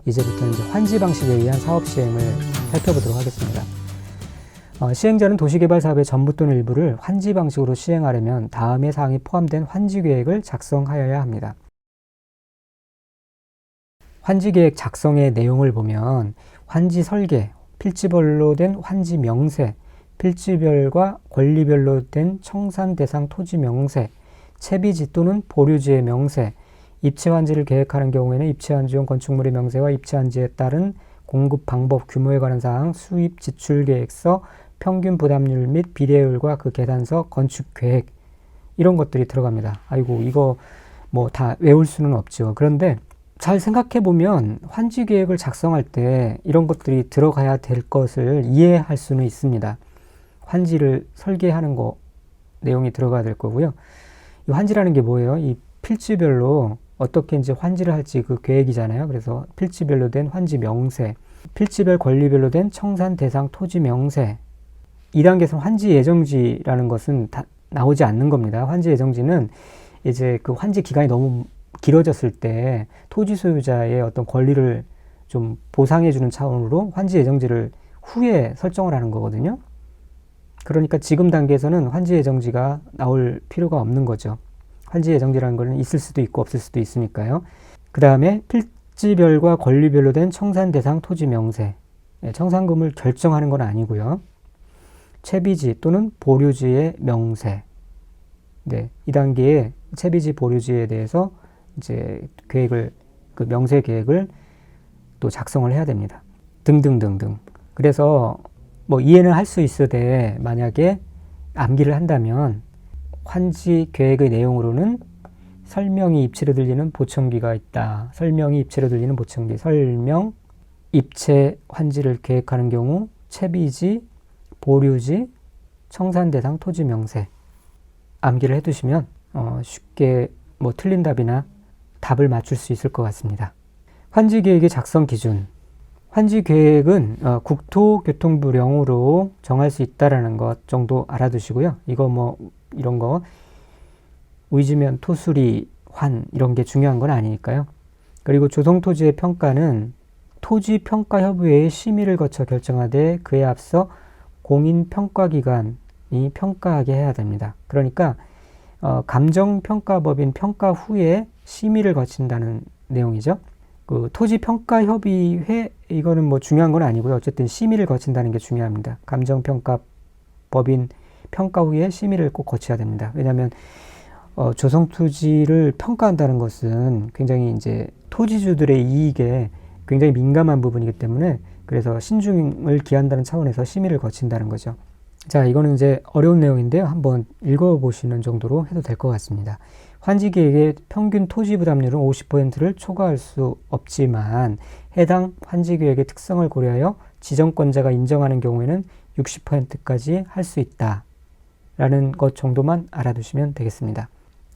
이제부터는 이제 환지 방식에 의한 사업 시행을 살펴보도록 하겠습니다. 시행자는 도시개발 사업의 전부 또는 일부를 환지 방식으로 시행하려면 다음의 사항이 포함된 환지 계획을 작성하여야 합니다. 환지 계획 작성의 내용을 보면 환지 설계, 필지별로 된 환지 명세, 필지별과 권리별로 된 청산 대상 토지 명세, 채비지 또는 보류지의 명세, 입체 환지를 계획하는 경우에는 입체 환지용 건축물의 명세와 입체 환지에 따른 공급 방법, 규모에 관한 사항, 수입 지출 계획서, 평균 부담률 및 비례율과 그 계산서, 건축 계획 이런 것들이 들어갑니다. 아이고 이거 뭐 다 외울 수는 없죠. 그런데 잘 생각해 보면 환지 계획을 작성할 때 이런 것들이 들어가야 될 것을 이해할 수는 있습니다. 환지를 설계하는 거 내용이 들어가야 될 거고요. 이 환지라는 게 뭐예요? 이 필지별로 어떻게 이제 환지를 할지 그 계획이잖아요. 그래서 필지별로 된 환지 명세, 필지별 권리별로 된 청산 대상 토지 명세. 2단계에서 환지 예정지라는 것은 다 나오지 않는 겁니다. 환지 예정지는 이제 그 환지 기간이 너무 길어졌을 때 토지 소유자의 어떤 권리를 좀 보상해주는 차원으로 환지 예정지를 후에 설정을 하는 거거든요. 그러니까 지금 단계에서는 환지 예정지가 나올 필요가 없는 거죠. 환지 예정지라는 것은 있을 수도 있고 없을 수도 있으니까요. 그 다음에 필지별과 권리별로 된 청산 대상 토지 명세. 청산금을 결정하는 건 아니고요. 채비지 또는 보류지의 명세. 네, 2단계의 채비지 보류지에 대해서 이제 계획을, 그 명세 계획을 또 작성을 해야 됩니다. 등등등등. 그래서 뭐 이해는 할 수 있어도 만약에 암기를 한다면 환지 계획의 내용으로는 설명이 입체로 들리는 보청기가 있다. 설명이 입체로 들리는 보청기. 설명, 입체 환지를 계획하는 경우 채비지, 보류지, 청산 대상 토지 명세. 암기를 해두시면 쉽게 뭐 틀린 답이나 답을 맞출 수 있을 것 같습니다. 환지 계획의 작성 기준. 환지 계획은 국토교통부령으로 정할 수 있다라는 것 정도 알아두시고요. 이거 뭐 이런 거 의지면 토수리, 환 이런 게 중요한 건 아니니까요. 그리고 조성토지의 평가는 토지평가협의회의 심의를 거쳐 결정하되 그에 앞서 공인평가기관이 평가하게 해야 됩니다. 그러니까 감정평가법인 평가 후에 심의를 거친다는 내용이죠. 그 토지평가협의회 이거는 뭐 중요한 건 아니고요. 어쨌든 심의를 거친다는 게 중요합니다. 감정평가법인 평가 후에 심의를 꼭 거쳐야 됩니다. 왜냐하면 조성토지를 평가한다는 것은 굉장히 이제 토지주들의 이익에 굉장히 민감한 부분이기 때문에 그래서 신중을 기한다는 차원에서 심의를 거친다는 거죠. 자, 이거는 이제 어려운 내용인데요. 한번 읽어보시는 정도로 해도 될 것 같습니다. 환지계획의 평균 토지 부담률은 50%를 초과할 수 없지만 해당 환지계획의 특성을 고려하여 지정권자가 인정하는 경우에는 60%까지 할 수 있다. 라는 것 정도만 알아두시면 되겠습니다.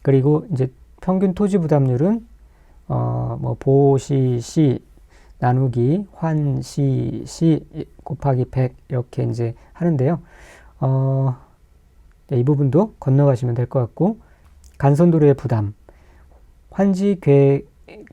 그리고 이제 평균 토지 부담률은 뭐 보시시 나누기 환시시 곱하기 100 이렇게 이제 하는데요. 이 부분도 건너가시면 될 것 같고, 간선도로의 부담, 환지계획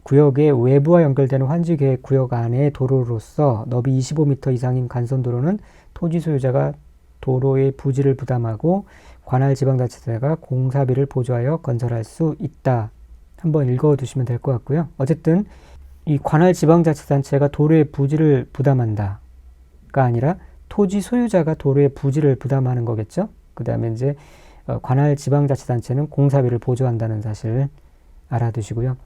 구역의 외부와 연결되는 환지계획 구역 안의 도로로서 너비 25m 이상인 간선도로는 토지 소유자가 도로의 부지를 부담하고 관할 지방자치단체가 공사비를 보조하여 건설할 수 있다. 한번 읽어두시면 될 것 같고요. 어쨌든 이 관할 지방자치단체가 도로의 부지를 부담한다가 아니라 토지 소유자가 도로의 부지를 부담하는 거겠죠. 그 다음에 이제 관할 지방자치단체는 공사비를 보조한다는 사실 알아두시고요.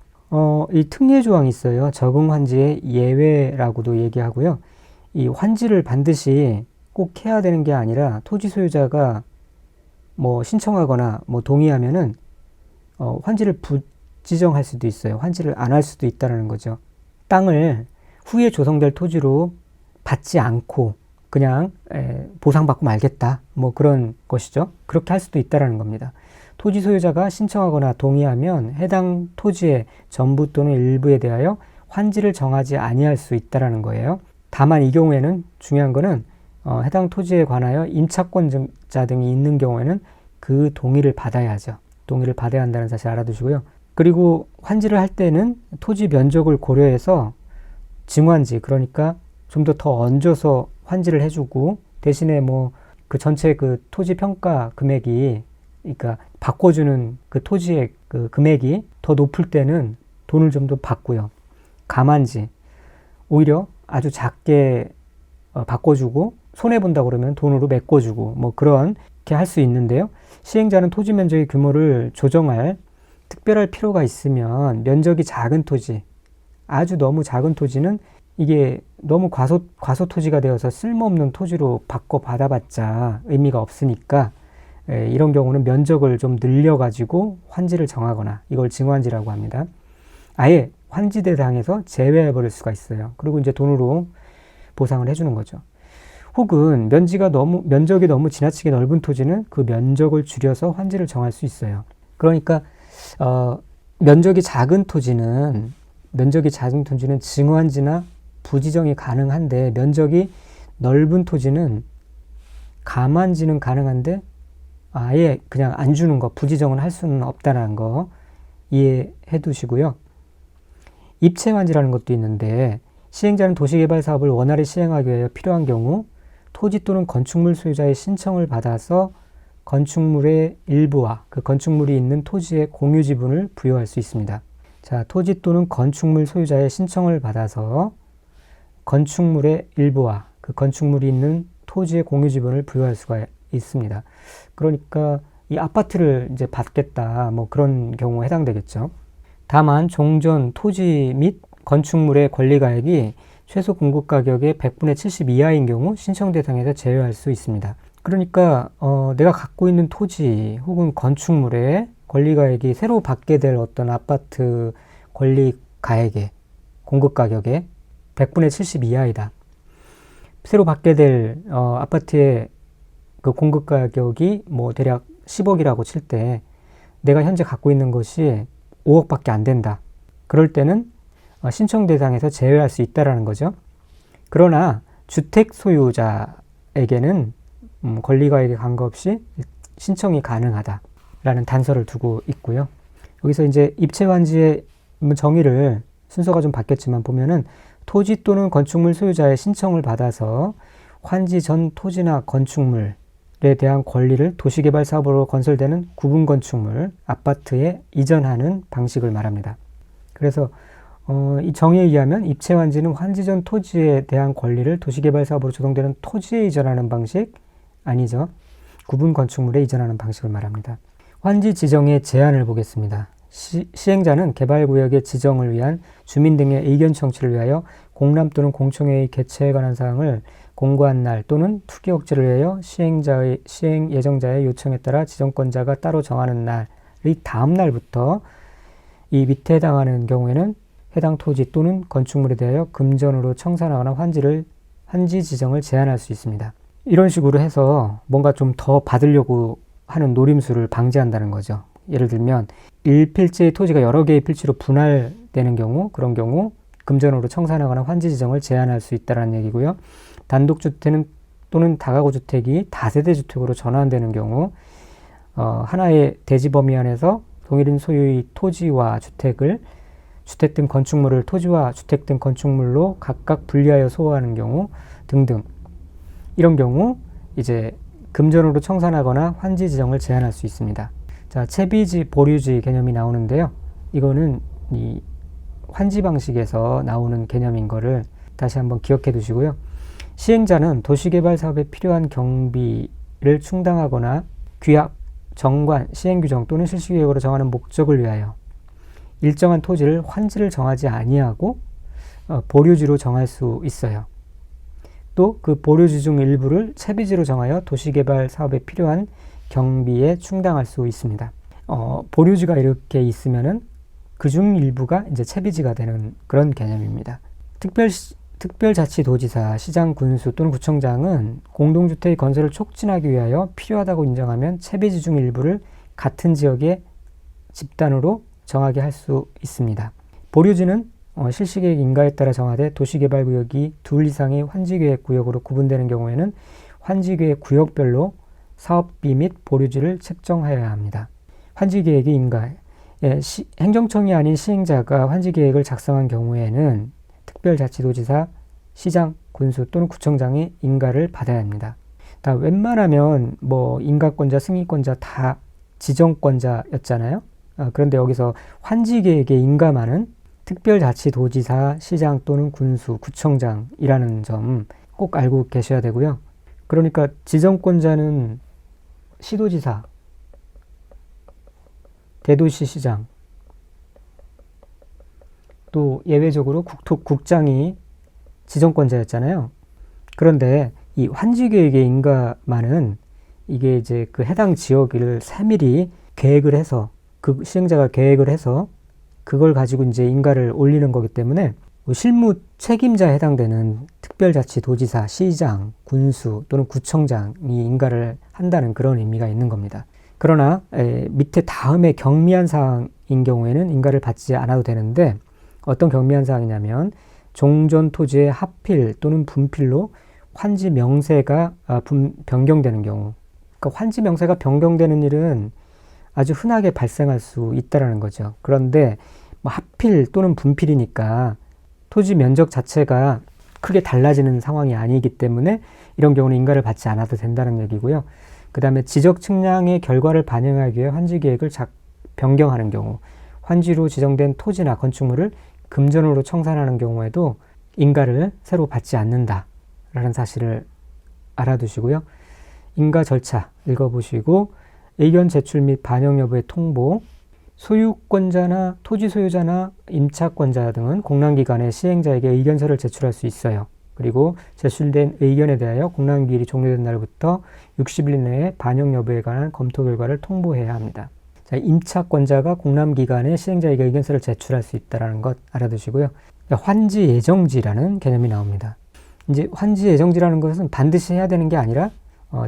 이 특례 조항이 있어요. 적응 환지의 예외라고도 얘기하고요. 이 환지를 반드시 꼭 해야 되는 게 아니라 토지 소유자가 뭐 신청하거나 뭐 동의하면은 환지를 부지정할 수도 있어요. 환지를 안 할 수도 있다는 거죠. 땅을 후에 조성될 토지로 받지 않고 그냥 보상받고 말겠다. 뭐 그런 것이죠. 그렇게 할 수도 있다는 겁니다. 토지 소유자가 신청하거나 동의하면 해당 토지의 전부 또는 일부에 대하여 환지를 정하지 아니할 수 있다는 거예요. 다만 이 경우에는 중요한 거는 해당 토지에 관하여 임차권자 등이 있는 경우에는 그 동의를 받아야 하죠. 동의를 받아야 한다는 사실 알아두시고요. 그리고 환지를 할 때는 토지 면적을 고려해서 증환지, 그러니까 좀 더 얹어서 환지를 해주고, 대신에 뭐 그 전체 그 토지 평가 금액이, 그러니까 바꿔주는 그 토지의 그 금액이 더 높을 때는 돈을 좀 더 받고요. 감환지, 오히려 아주 작게 바꿔주고 손해본다 그러면 돈으로 메꿔주고, 뭐 그렇게 할 수 있는데요. 시행자는 토지 면적의 규모를 조정할 특별할 필요가 있으면 면적이 작은 토지, 아주 너무 작은 토지는 이게 너무 과소 토지가 되어서 쓸모없는 토지로 바꿔 받아봤자 의미가 없으니까, 이런 경우는 면적을 좀 늘려가지고 환지를 정하거나, 이걸 증환지라고 합니다. 아예 환지 대상에서 제외해버릴 수가 있어요. 그리고 이제 돈으로 보상을 해주는 거죠. 혹은 면적이 너무 지나치게 넓은 토지는 그 면적을 줄여서 환지를 정할 수 있어요. 그러니까 면적이 작은 토지는 증환지나 부지정이 가능한데, 면적이 넓은 토지는 감환지는 가능한데 아예 그냥 안 주는 거, 부지정은 할 수는 없다는 거 이해해 두시고요. 입체환지라는 것도 있는데, 시행자는 도시개발 사업을 원활히 시행하기 위해 필요한 경우 토지 또는 건축물 소유자의 신청을 받아서 건축물의 일부와 그 건축물이 있는 토지의 공유 지분을 부여할 수 있습니다. 자, 토지 또는 건축물 소유자의 신청을 받아서 건축물의 일부와 그 건축물이 있는 토지의 공유 지분을 부여할 수가 있습니다. 그러니까 이 아파트를 이제 받겠다, 뭐 그런 경우에 해당되겠죠. 다만 종전 토지 및 건축물의 권리가액이 최소 공급가격의 100분의 70 이하인 경우 신청 대상에서 제외할 수 있습니다. 그러니까 내가 갖고 있는 토지 혹은 건축물의 권리가액이 새로 받게 될 어떤 아파트 권리가액의 공급가격의 100분의 70 이하이다. 새로 받게 될 아파트의 그 공급가격이 뭐 대략 10억이라고 칠 때 내가 현재 갖고 있는 것이 5억밖에 안 된다. 그럴 때는 신청 대상에서 제외할 수 있다라는 거죠. 그러나 주택 소유자에게는 권리가액에 관계없이 신청이 가능하다라는 단서를 두고 있고요. 여기서 이제 입체환지의 정의를 순서가 좀 바뀌었지만 보면은 토지 또는 건축물 소유자의 신청을 받아서 환지 전 토지나 건축물에 대한 권리를 도시개발 사업으로 건설되는 구분 건축물, 아파트에 이전하는 방식을 말합니다. 그래서 이 정의에 의하면 입체환지는 환지 전 토지에 대한 권리를 도시개발 사업으로 조성되는 토지에 이전하는 방식, 아니죠. 구분 건축물에 이전하는 방식을 말합니다. 환지 지정의 제한을 보겠습니다. 시행자는 개발구역의 지정을 위한 주민 등의 의견 청취를 위하여 공람 또는 공청회의 개최에 관한 사항을 공고한 날 또는 투기 억제를 위하여 시행 예정자의 요청에 따라 지정권자가 따로 정하는 날의 다음 날부터 이 밑에 해당하는 경우에는 해당 토지 또는 건축물에 대하여 금전으로 청산하거나 환지 지정을 제한할 수 있습니다. 이런 식으로 해서 뭔가 좀 더 받으려고 하는 노림수를 방지한다는 거죠. 예를 들면 1필지의 토지가 여러 개의 필지로 분할되는 경우, 그런 경우 금전으로 청산하거나 환지 지정을 제한할 수 있다는 얘기고요. 단독주택 또는 다가구 주택이 다세대 주택으로 전환되는 경우 하나의 대지 범위 안에서 동일인 소유의 토지와 주택 등 건축물을 토지와 주택 등 건축물로 각각 분리하여 소유하는 경우 등등, 이런 경우 이제 금전으로 청산하거나 환지 지정을 제한할 수 있습니다. 자, 채비지, 보류지 개념이 나오는데요. 이거는 이 환지 방식에서 나오는 개념인 거를 다시 한번 기억해 두시고요. 시행자는 도시개발 사업에 필요한 경비를 충당하거나 규약, 정관, 시행규정 또는 실시계획으로 정하는 목적을 위하여 일정한 토지를 환지를 정하지 아니하고 보류지로 정할 수 있어요. 또 그 보류지 중 일부를 채비지로 정하여 도시개발 사업에 필요한 경비에 충당할 수 있습니다. 보류지가 이렇게 있으면은 그중 일부가 이제 채비지가 되는 그런 개념입니다. 특별자치도지사, 시장, 군수 또는 구청장은 공동주택의 건설을 촉진하기 위하여 필요하다고 인정하면 채비지 중 일부를 같은 지역의 집단으로 정하게 할 수 있습니다. 보류지는 실시계획 인가에 따라 정하되 도시개발구역이 둘 이상의 환지계획구역으로 구분되는 경우에는 환지계획 구역별로 사업비 및 보류지를 책정하여야 합니다. 환지계획의 인가, 행정청이 아닌 시행자가 환지계획을 작성한 경우에는 특별자치도지사, 시장, 군수 또는 구청장이 인가를 받아야 합니다. 다 웬만하면 뭐 인가권자, 승인권자 다 지정권자였잖아요. 그런데 여기서 환지계획의 인가만은 특별자치도지사, 시장 또는 군수, 구청장이라는 점 꼭 알고 계셔야 되고요. 그러니까 지정권자는 시도지사, 대도시시장, 또 예외적으로 국토국장이 지정권자였잖아요. 그런데 이 환지계획의 인가만은 이게 이제 그 해당 지역을 세밀히 계획을 해서 그 시행자가 계획을 해서 그걸 가지고 이제 인가를 올리는 거기 때문에 실무 책임자에 해당되는 특별자치도지사, 시장, 군수 또는 구청장이 인가를 한다는 그런 의미가 있는 겁니다. 그러나 밑에 다음에 경미한 사항인 경우에는 인가를 받지 않아도 되는데 어떤 경미한 사항이냐면 종전 토지의 합필 또는 분필로 환지 명세가 변경되는 경우. 그러니까 환지 명세가 변경되는 일은 아주 흔하게 발생할 수 있다는 거죠. 그런데 뭐 합필 또는 분필이니까 토지 면적 자체가 크게 달라지는 상황이 아니기 때문에 이런 경우는 인가를 받지 않아도 된다는 얘기고요. 그 다음에 지적 측량의 결과를 반영하기 위해 환지 계획을 변경하는 경우, 환지로 지정된 토지나 건축물을 금전으로 청산하는 경우에도 인가를 새로 받지 않는다라는 사실을 알아두시고요. 인가 절차 읽어보시고 의견 제출 및 반영 여부의 통보, 소유권자나 토지 소유자나 임차권자 등은 공람기간에 시행자에게 의견서를 제출할 수 있어요. 그리고 제출된 의견에 대하여 공람기일이 종료된 날부터 60일 내에 반영 여부에 관한 검토 결과를 통보해야 합니다. 자, 임차권자가 공람기간에 시행자에게 의견서를 제출할 수 있다는 것 알아두시고요. 환지 예정지라는 개념이 나옵니다. 이제 환지 예정지라는 것은 반드시 해야 되는 게 아니라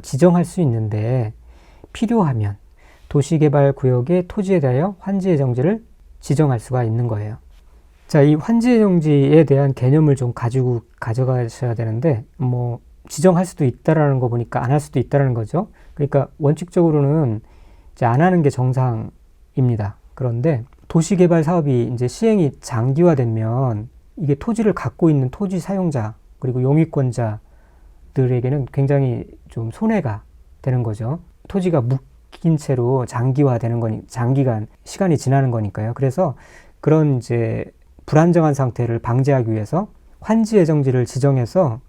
지정할 수 있는데 필요하면 도시개발구역의 토지에 대하여 환지 예정지를 지정할 수가 있는 거예요. 자, 이 환지 예정지에 대한 개념을 좀 가져가셔야 되는데 뭐 지정할 수도 있다라는 거 보니까 안 할 수도 있다라는 거죠. 그러니까 원칙적으로는 이제 안 하는 게 정상입니다. 그런데 도시개발 사업이 이제 시행이 장기화되면 이게 토지를 갖고 있는 토지 사용자 그리고 용익권자들에게는 굉장히 좀 손해가 되는 거죠. 토지가 묶인 채로 장기화되는 거니 장기간 시간이 지나는 거니까요. 그래서 그런 이제 불안정한 상태를 방지하기 위해서 환지 예정지를 지정해서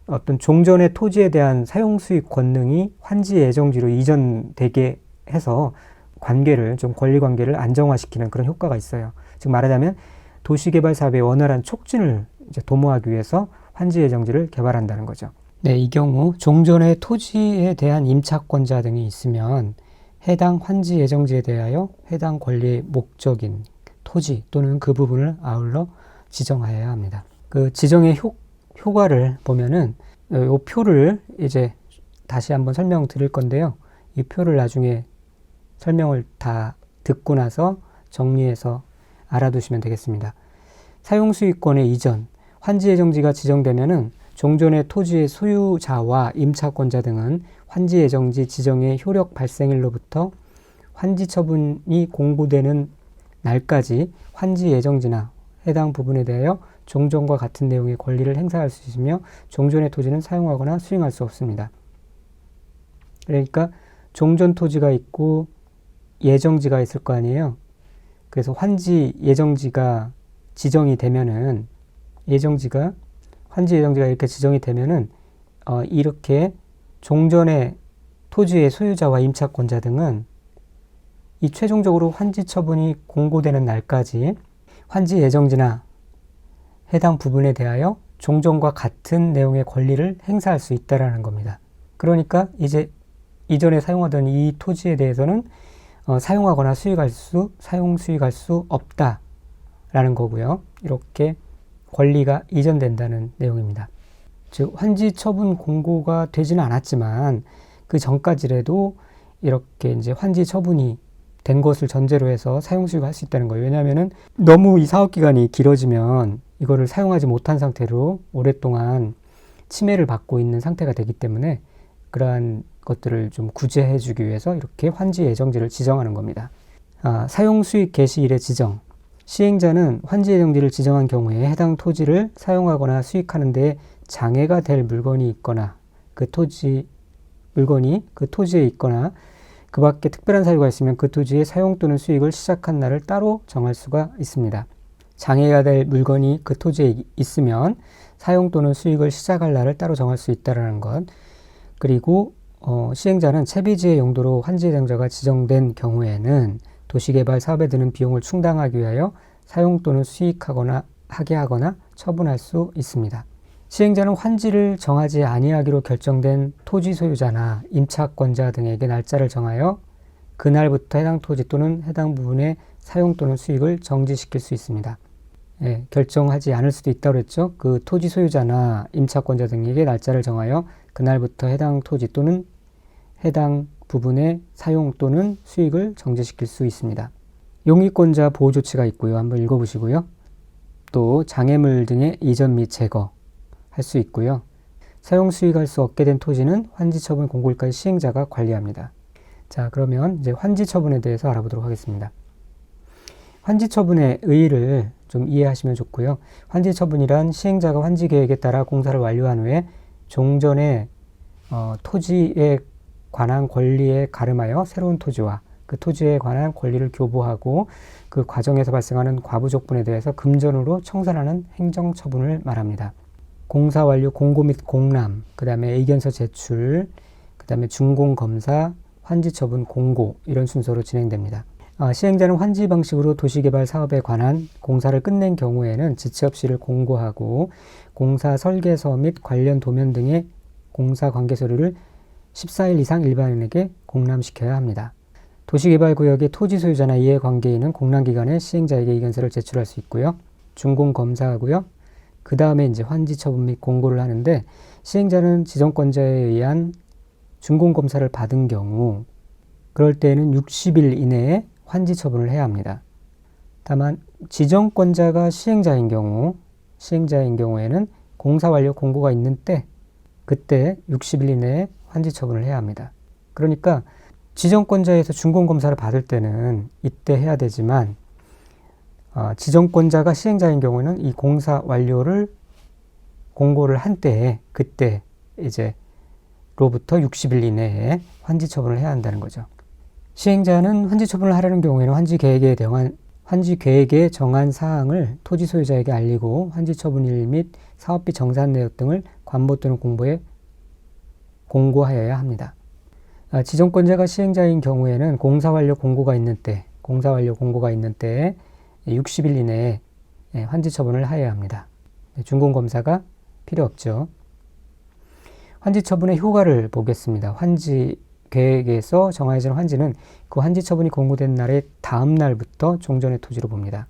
어떤 종전의 토지에 대한 사용 수익 권능이 환지 예정지로 이전되게 해서 관계를 좀 권리 관계를 안정화시키는 그런 효과가 있어요. 즉 말하자면 도시개발 사업의 원활한 촉진을 이제 도모하기 위해서 환지 예정지를 개발한다는 거죠. 네, 이 경우 종전의 토지에 대한 임차권자 등이 있으면 해당 환지 예정지에 대하여 해당 권리의 목적인 토지 또는 그 부분을 아울러 지정하여야 합니다. 그 지정의 효과를 보면은 이 표를 이제 다시 한번 설명드릴 건데요. 이 표를 나중에 설명을 다 듣고 나서 정리해서 알아두시면 되겠습니다. 사용수익권의 이전, 환지 예정지가 지정되면은 종전의 토지의 소유자와 임차권자 등은 환지 예정지 지정의 효력 발생일로부터 환지 처분이 공고되는 날까지 환지 예정지나 해당 부분에 대하여 종전과 같은 내용의 권리를 행사할 수 있으며 종전의 토지는 사용하거나 수용할 수 없습니다. 그러니까 종전 토지가 있고 예정지가 있을 거 아니에요. 그래서 환지 예정지가 지정이 되면은 환지 예정지가 이렇게 지정이 되면은 이렇게 종전의 토지의 소유자와 임차권자 등은 이 최종적으로 환지 처분이 공고되는 날까지 환지 예정지나 해당 부분에 대하여 종전과 같은 내용의 권리를 행사할 수 있다라는 겁니다. 그러니까 이제 이전에 사용하던 이 토지에 대해서는 사용하거나 사용 수익할 수 없다라는 거고요. 이렇게 권리가 이전된다는 내용입니다. 즉 환지 처분 공고가 되지는 않았지만 그 전까지라도 이렇게 이제 환지 처분이 된 것을 전제로 해서 사용 수익을 할 수 있다는 거예요. 왜냐하면은 너무 이 사업 기간이 길어지면 이거를 사용하지 못한 상태로 오랫동안 침해를 받고 있는 상태가 되기 때문에 그러한 것들을 좀 구제해 주기 위해서 이렇게 환지 예정지를 지정하는 겁니다. 사용 수익 개시일의 지정. 시행자는 환지 예정지를 지정한 경우에 해당 토지를 사용하거나 수익하는 데 장애가 될 물건이 있거나 물건이 그 토지에 있거나 그 밖에 특별한 사유가 있으면 그 토지의 사용 또는 수익을 시작한 날을 따로 정할 수가 있습니다. 장애가 될 물건이 그 토지에 있으면 사용 또는 수익을 시작할 날을 따로 정할 수 있다는 것. 그리고 시행자는 채비지의 용도로 환지 예정자가 지정된 경우에는 도시개발 사업에 드는 비용을 충당하기 위하여 사용 또는 수익하거나 하게 하거나 처분할 수 있습니다. 시행자는 환지를 정하지 아니하기로 결정된 토지 소유자나 임차권자 등에게 날짜를 정하여 그날부터 해당 토지 또는 해당 부분의 사용 또는 수익을 정지시킬 수 있습니다. 결정하지 않을 수도 있다고 그랬죠. 그 토지 소유자나 임차권자 등에게 날짜를 정하여 그날부터 해당 토지 또는 해당 부분의 사용 또는 수익을 정지시킬 수 있습니다. 용의권자 보호 조치가 있고요. 한번 읽어보시고요. 또 장애물 등의 이전 및 제거 할 수 있고요. 사용 수익할 수 없게 된 토지는 환지 처분 공고일까지 시행자가 관리합니다. 자, 그러면 이제 환지 처분에 대해서 알아보도록 하겠습니다. 환지 처분의 의의를 좀 이해하시면 좋고요. 환지 처분이란 시행자가 환지 계획에 따라 공사를 완료한 후에 종전의 토지에 관한 권리에 가름하여 새로운 토지와 그 토지에 관한 권리를 교부하고 그 과정에서 발생하는 과부족분에 대해서 금전으로 청산하는 행정처분을 말합니다. 공사 완료 공고 및 공람, 그 다음에 의견서 제출, 그 다음에 준공검사, 환지처분 공고 이런 순서로 진행됩니다. 시행자는 환지 방식으로 도시개발 사업에 관한 공사를 끝낸 경우에는 지체없이를 공고하고 공사 설계서 및 관련 도면 등의 공사 관계 서류를 14일 이상 일반인에게 공람시켜야 합니다. 도시개발구역의 토지 소유자나 이해관계인은 공람기간에 시행자에게 의견서를 제출할 수 있고요. 준공검사하고요. 그 다음에 이제 환지 처분 및 공고를 하는데 시행자는 지정권자에 의한 준공검사를 받은 경우 그럴 때에는 60일 이내에 환지 처분을 해야 합니다. 다만 지정권자가 시행자인 경우에는 공사 완료 공고가 있는 때 그때 60일 이내에 환지 처분을 해야 합니다. 그러니까 지정권자에서 준공검사를 받을 때는 이때 해야 되지만 지정권자가 시행자인 경우는 이 공사 완료를 공고를 한 때에 그때 이제 로부터 60일 이내에 환지 처분을 해야 한다는 거죠. 시행자는 환지 처분을 하려는 경우에는 환지 계획에 정한 사항을 토지 소유자에게 알리고 환지 처분일 및 사업비 정산 내역 등을 관보 또는 공보에 공고하여야 합니다. 지정권자가 시행자인 경우에는 공사 완료 공고가 있는 때에 60일 이내에 환지 처분을 하여야 합니다. 준공검사가 필요 없죠. 환지 처분의 효과를 보겠습니다. 환지 계획에서 정해진 환지는 그 환지 처분이 공고된 날의 다음 날부터 종전의 토지로 봅니다.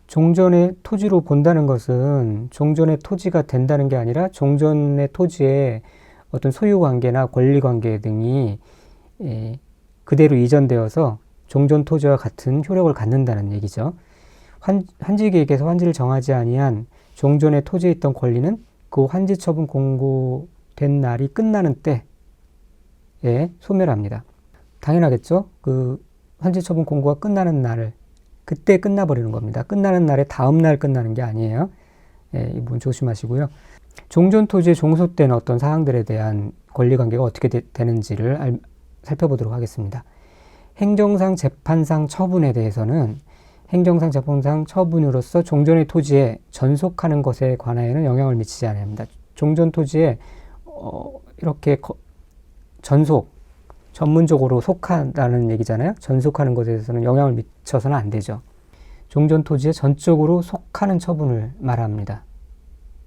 종전의 토지로 본다는 것은 종전의 토지가 된다는 게 아니라 종전의 토지에 어떤 소유관계나 권리관계 등이 그대로 이전되어서 종전 토지와 같은 효력을 갖는다는 얘기죠. 환지 계획에서 환지를 정하지 아니한 종전의 토지에 있던 권리는 그 환지 처분 공고된 날이 끝나는 때에 소멸합니다. 당연하겠죠? 그 환지 처분 공고가 끝나는 날을 그때 끝나버리는 겁니다. 끝나는 날에 다음 날 끝나는 게 아니에요. 이 부분 조심하시고요. 종전 토지에 종속된 어떤 사항들에 대한 권리관계가 어떻게 되는지를 살펴보도록 하겠습니다. 행정상 재판상 처분에 대해서는 행정상 재판상 처분으로서 종전의 토지에 전속하는 것에 관하여는 영향을 미치지 않아야 합니다. 종전 토지에 이렇게 전문적으로 속한다는 얘기잖아요. 전속하는 것에 대해서는 영향을 미쳐서는 안 되죠. 종전 토지에 전적으로 속하는 처분을 말합니다.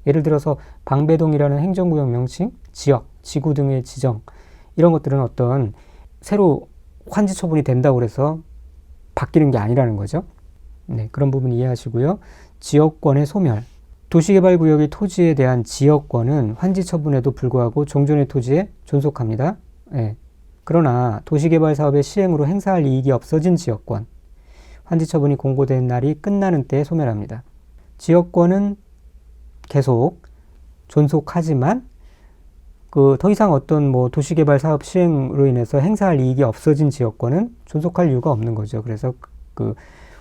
예를 들어서 방배동이라는 행정구역 명칭, 지역, 지구 등의 지정 이런 것들은 어떤 새로 환지 처분이 된다고 해서 바뀌는 게 아니라는 거죠. 네, 그런 부분 이해하시고요. 지역권의 소멸. 도시개발구역의 토지에 대한 지역권은 환지 처분에도 불구하고 종전의 토지에 존속합니다. 네. 그러나 도시개발 사업의 시행으로 행사할 이익이 없어진 지역권, 환지 처분이 공고된 날이 끝나는 때에 소멸합니다. 지역권은 계속 존속하지만 더 이상 어떤 도시개발 사업 시행으로 인해서 행사할 이익이 없어진 지역권은 존속할 이유가 없는 거죠. 그래서 그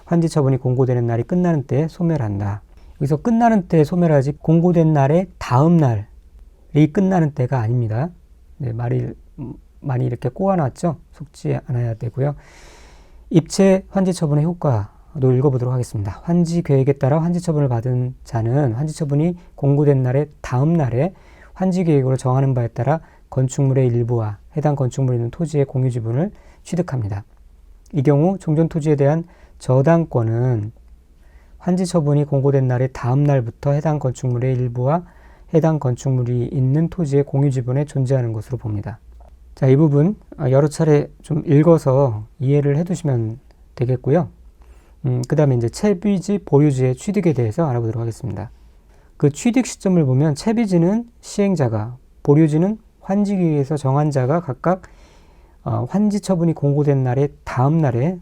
환지 처분이 공고되는 날이 끝나는 때에 소멸한다. 여기서 끝나는 때에 소멸하지 공고된 날의 다음 날이 끝나는 때가 아닙니다. 네, 말이 많이 이렇게 꼬아놨죠? 속지 않아야 되고요. 입체 환지 처분의 효과도 읽어보도록 하겠습니다. 환지 계획에 따라 환지 처분을 받은 자는 환지 처분이 공고된 날의 다음 날에 환지 계획으로 정하는 바에 따라 건축물의 일부와 해당 건축물에 있는 토지의 공유 지분을 취득합니다. 이 경우 종전 토지에 대한 저당권은 환지 처분이 공고된 날의 다음 날부터 해당 건축물의 일부와 해당 건축물이 있는 토지의 공유 지분에 존재하는 것으로 봅니다. 자, 이 부분 여러 차례 좀 읽어서 이해를 해두시면 되겠고요. 그 다음에 이제 채비지, 보유지의 취득에 대해서 알아보도록 하겠습니다. 그 취득 시점을 보면 채비지는 시행자가, 보유지는 환지기에서 정한 자가 각각 환지 처분이 공고된 날의 다음 날에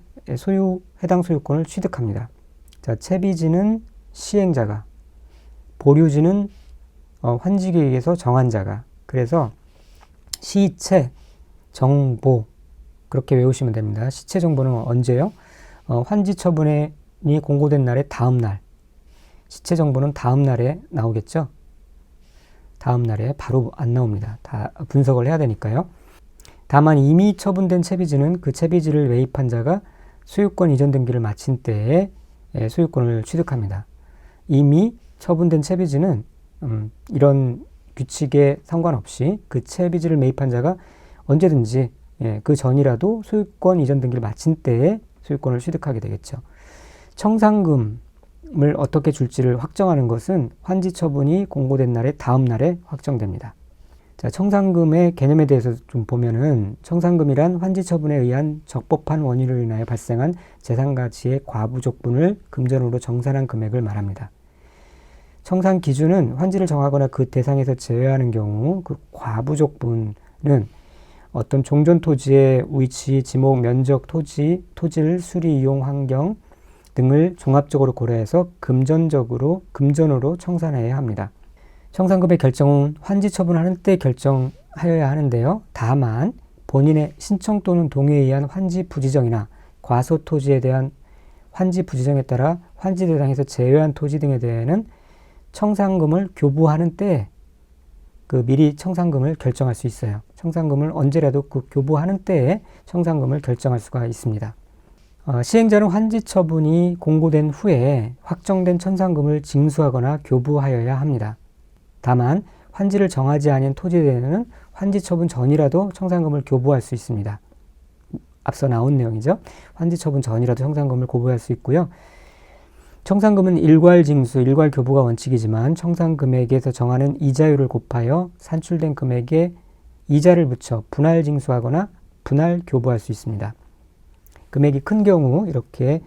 해당 소유권을 취득합니다. 자, 채비지는 시행자가, 보유지는 환지기에서 정한 자가. 그래서 시채, 정보 그렇게 외우시면 됩니다. 시채 정보는 언제요? 환지 처분이 공고된 날의 다음 날. 시채 정보는 다음 날에 나오겠죠? 다음 날에 바로 안 나옵니다. 다 분석을 해야 되니까요. 다만 이미 처분된 채비지는 그 채비지를 매입한 자가 소유권 이전 등기를 마친 때에 소유권을 취득합니다. 이미 처분된 채비지는 이런 규칙에 상관없이 그 채비지를 매입한 자가 언제든지 그 전이라도 소유권 이전 등기를 마친 때에 소유권을 취득하게 되겠죠. 청산금을 어떻게 줄지를 확정하는 것은 환지 처분이 공고된 날의 다음 날에 확정됩니다. 자, 청산금의 개념에 대해서 좀 보면은 청산금이란 환지 처분에 의한 적법한 원인으로 인하여 발생한 재산 가치의 과부족분을 금전으로 정산한 금액을 말합니다. 청산 기준은 환지를 정하거나 그 대상에서 제외하는 경우 그 과부족분은 어떤 종전 토지의 위치, 지목, 면적, 토지를 수리, 이용, 환경 등을 종합적으로 고려해서 금전으로 청산해야 합니다. 청산금의 결정은 환지 처분하는 때 결정하여야 하는데요. 다만 본인의 신청 또는 동의에 의한 환지 부지정이나 과소 토지에 대한 환지 부지정에 따라 환지 대상에서 제외한 토지 등에 대해서는 청산금을 교부하는 때 미리 청산금을 결정할 수 있어요. 청산금을 언제라도 교부하는 때에 청산금을 결정할 수가 있습니다. 시행자는 환지 처분이 공고된 후에 확정된 청산금을 징수하거나 교부하여야 합니다. 다만 환지를 정하지 않은 토지에 대해서는 환지 처분 전이라도 청산금을 교부할 수 있습니다. 앞서 나온 내용이죠. 환지 처분 전이라도 청산금을 교부할 수 있고요. 청산금은 일괄 징수, 일괄 교부가 원칙이지만 청산 금액에서 정하는 이자율을 곱하여 산출된 금액에 이자를 붙여 분할 징수하거나 분할 교부할 수 있습니다. 금액이 큰 경우 이렇게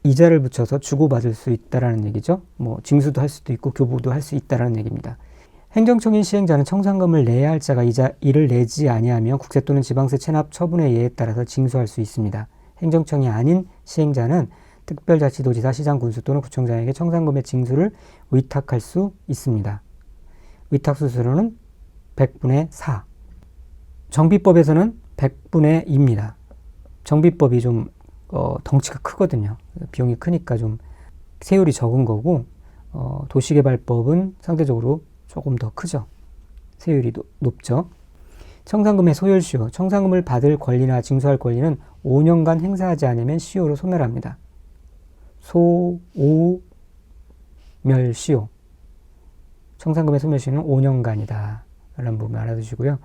이자를 붙여서 주고받을 수 있다는 얘기죠. 징수도 할 수도 있고 교부도 할 수 있다는 얘기입니다. 행정청인 시행자는 청산금을 내야 할 자가 이를 내지 아니하면 국세 또는 지방세 체납 처분의 예에 따라서 징수할 수 있습니다. 행정청이 아닌 시행자는 특별자치도지사, 시장, 군수 또는 구청장에게 청산금의 징수를 위탁할 수 있습니다. 위탁 수수료는 100분의 4. 정비법에서는 100분의 2입니다. 정비법이 좀 덩치가 크거든요. 비용이 크니까 좀 세율이 적은 거고 도시개발법은 상대적으로 조금 더 크죠. 세율이 높죠. 청산금의 소멸시효. 청산금을 받을 권리나 징수할 권리는 5년간 행사하지 않으면 시효로 소멸합니다. 소멸시효. 청산금의 소멸시효는 5년간이다. 라는 부분 알아두시고요.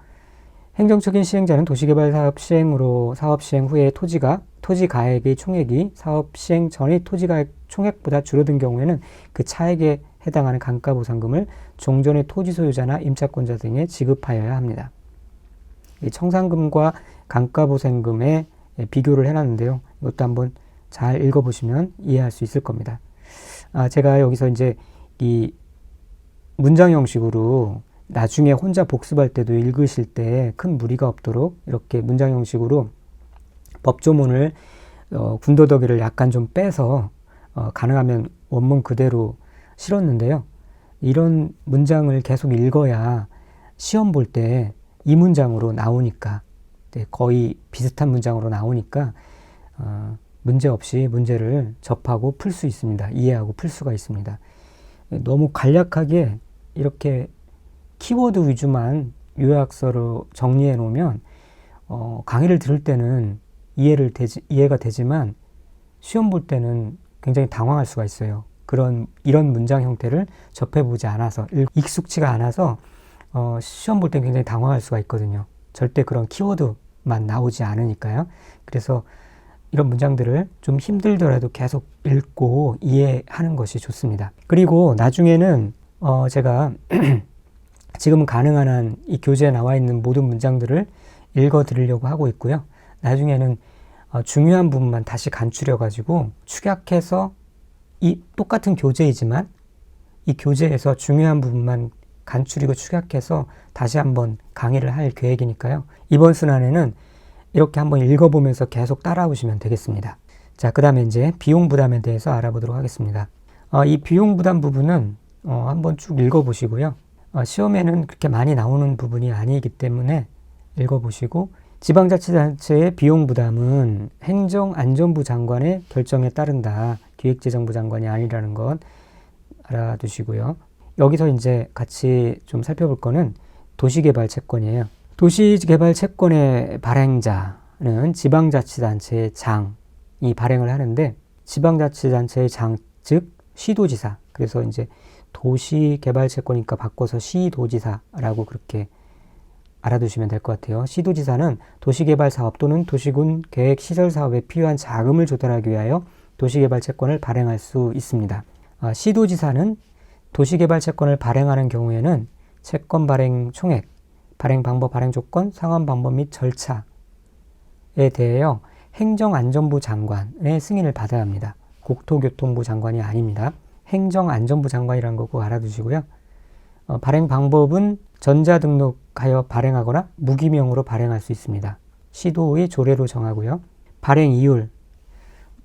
행정적인 시행자는 도시개발 사업 시행 후에 토지 가액의 총액이 사업 시행 전의 토지 가액 총액보다 줄어든 경우에는 그 차액에 해당하는 감가보상금을 종전의 토지 소유자나 임차권자 등에 지급하여야 합니다. 이 청산금과 감가보상금의 비교를 해놨는데요. 이것도 한번 잘 읽어보시면 이해할 수 있을 겁니다. 제가 여기서 이제 이 문장 형식으로 나중에 혼자 복습할 때도 읽으실 때 큰 무리가 없도록 이렇게 문장 형식으로 법조문을 군더더기를 약간 좀 빼서 가능하면 원문 그대로 실었는데요. 이런 문장을 계속 읽어야 시험 볼 때 이 문장으로 나오니까 거의 비슷한 문장으로 나오니까 문제없이 문제를 접하고 풀 수 있습니다. 이해하고 풀 수가 있습니다. 너무 간략하게 이렇게 키워드 위주만 요약서로 정리해 놓으면 강의를 들을 때는 이해가 되지만 시험 볼 때는 굉장히 당황할 수가 있어요. 이런 문장 형태를 접해보지 않아서, 익숙치가 않아서 시험 볼 때 굉장히 당황할 수가 있거든요. 절대 그런 키워드만 나오지 않으니까요. 그래서 이런 문장들을 좀 힘들더라도 계속 읽고 이해하는 것이 좋습니다. 그리고 나중에는 제가 지금은 가능한 한 이 교재에 나와 있는 모든 문장들을 읽어 드리려고 하고 있고요. 나중에는 중요한 부분만 다시 간추려 가지고 축약해서 이 똑같은 교재이지만 이 교재에서 중요한 부분만 간추리고 축약해서 다시 한번 강의를 할 계획이니까요. 이번 순환에는 이렇게 한번 읽어보면서 계속 따라오시면 되겠습니다. 자, 그 다음에 이제 비용 부담에 대해서 알아보도록 하겠습니다. 이 비용 부담 부분은 한번 쭉 읽어보시고요. 시험에는 그렇게 많이 나오는 부분이 아니기 때문에 읽어보시고, 지방자치단체의 비용 부담은 행정안전부 장관의 결정에 따른다. 기획재정부 장관이 아니라는 것 알아두시고요. 여기서 이제 같이 좀 살펴볼 거는 도시개발 채권이에요. 도시개발 채권의 발행자는 지방자치단체의 장이 발행을 하는데, 지방자치단체의 장, 즉 시도지사. 그래서 이제 도시개발 채권이니까 바꿔서 시도지사라고 그렇게 알아두시면 될 것 같아요. 시도지사는 도시개발 사업 또는 도시군 계획 시설 사업에 필요한 자금을 조달하기 위하여 도시개발 채권을 발행할 수 있습니다. 시도지사는 도시개발 채권을 발행하는 경우에는 채권 발행 총액, 발행 방법, 발행 조건, 상환 방법 및 절차에 대하여 행정안전부 장관의 승인을 받아야 합니다. 국토교통부 장관이 아닙니다. 행정안전부 장관이라는 거 꼭 알아두시고요. 발행 방법은 전자등록하여 발행하거나 무기명으로 발행할 수 있습니다. 시도의 조례로 정하고요. 발행 이율,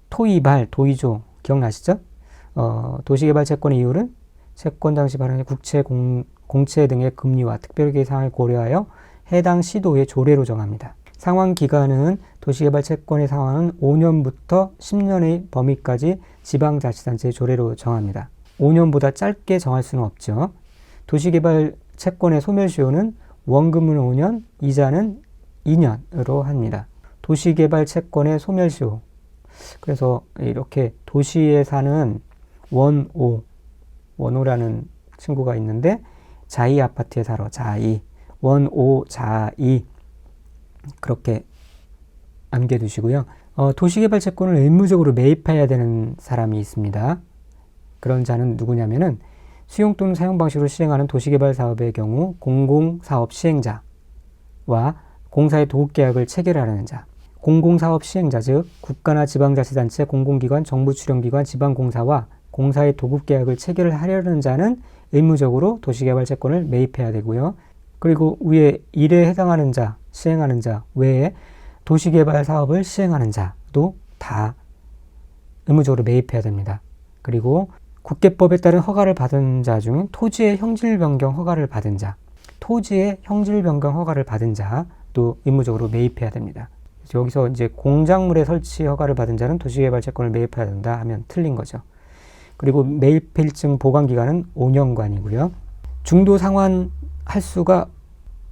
토이발, 도의조 기억나시죠? 도시개발 채권의 이율은 채권 당시 발행의 국채, 공채 등의 금리와 특별계 사항을 고려하여 해당 시도의 조례로 정합니다. 상환 기간은 도시개발 채권의 상환은 5년부터 10년의 범위까지 지방자치단체의 조례로 정합니다. 5년보다 짧게 정할 수는 없죠. 도시개발 채권의 소멸시효는 원금은 5년, 이자는 2년으로 합니다. 도시개발 채권의 소멸시효. 그래서 이렇게 도시에 사는 원오라는 친구가 있는데, 자이 아파트에 살아. 자이. 원오, 자이. 그렇게 암기해두시고요. 도시개발 채권을 의무적으로 매입해야 되는 사람이 있습니다. 그런 자는 누구냐면은 수용 또는 사용 방식으로 시행하는 도시개발 사업의 경우 공공사업 시행자와 공사의 도급계약을 체결하려는 자, 공공사업 시행자 즉 국가나 지방자치단체, 공공기관, 정부출연기관, 지방공사와 공사의 도급계약을 체결하려는 자는 의무적으로 도시개발 채권을 매입해야 되고요. 그리고 위에 일에 해당하는 자, 시행하는 자 외에 도시개발 사업을 시행하는 자도 다 의무적으로 매입해야 됩니다. 그리고 국계법에 따른 허가를 받은 자 중 토지의 형질 변경 허가를 받은 자, 토지의 형질 변경 허가를 받은 자도 의무적으로 매입해야 됩니다. 여기서 이제 공작물의 설치 허가를 받은 자는 도시개발 채권을 매입해야 된다 하면 틀린 거죠. 그리고 매입필증 보관 기간은 5년간이고요. 중도 상환할 수가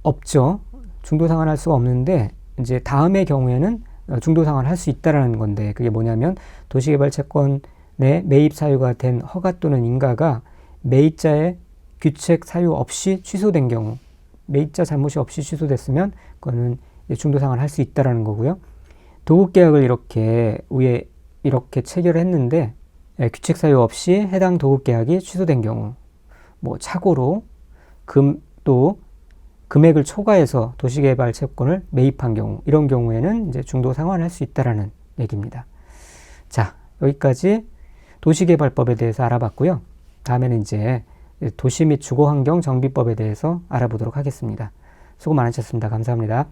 없죠. 중도 상환할 수가 없는데 이제 다음의 경우에는 중도 상환할 수 있다라는 건데, 그게 뭐냐면 도시개발 채권 내 매입 사유가 된 허가 또는 인가가 매입자의 규책 사유 없이 취소된 경우, 매입자 잘못이 없이 취소됐으면 그거는 중도 상환할 수 있다라는 거고요. 도급계약을 이렇게 위에 이렇게 체결했는데 규책 사유 없이 해당 도급계약이 취소된 경우, 뭐 착오로 또 금액을 초과해서 도시개발 채권을 매입한 경우, 이런 경우에는 이제 중도 상환할 수 있다라는 얘기입니다. 자, 여기까지 도시개발법에 대해서 알아봤고요. 다음에는 이제 도시 및 주거환경 정비법에 대해서 알아보도록 하겠습니다. 수고 많으셨습니다. 감사합니다.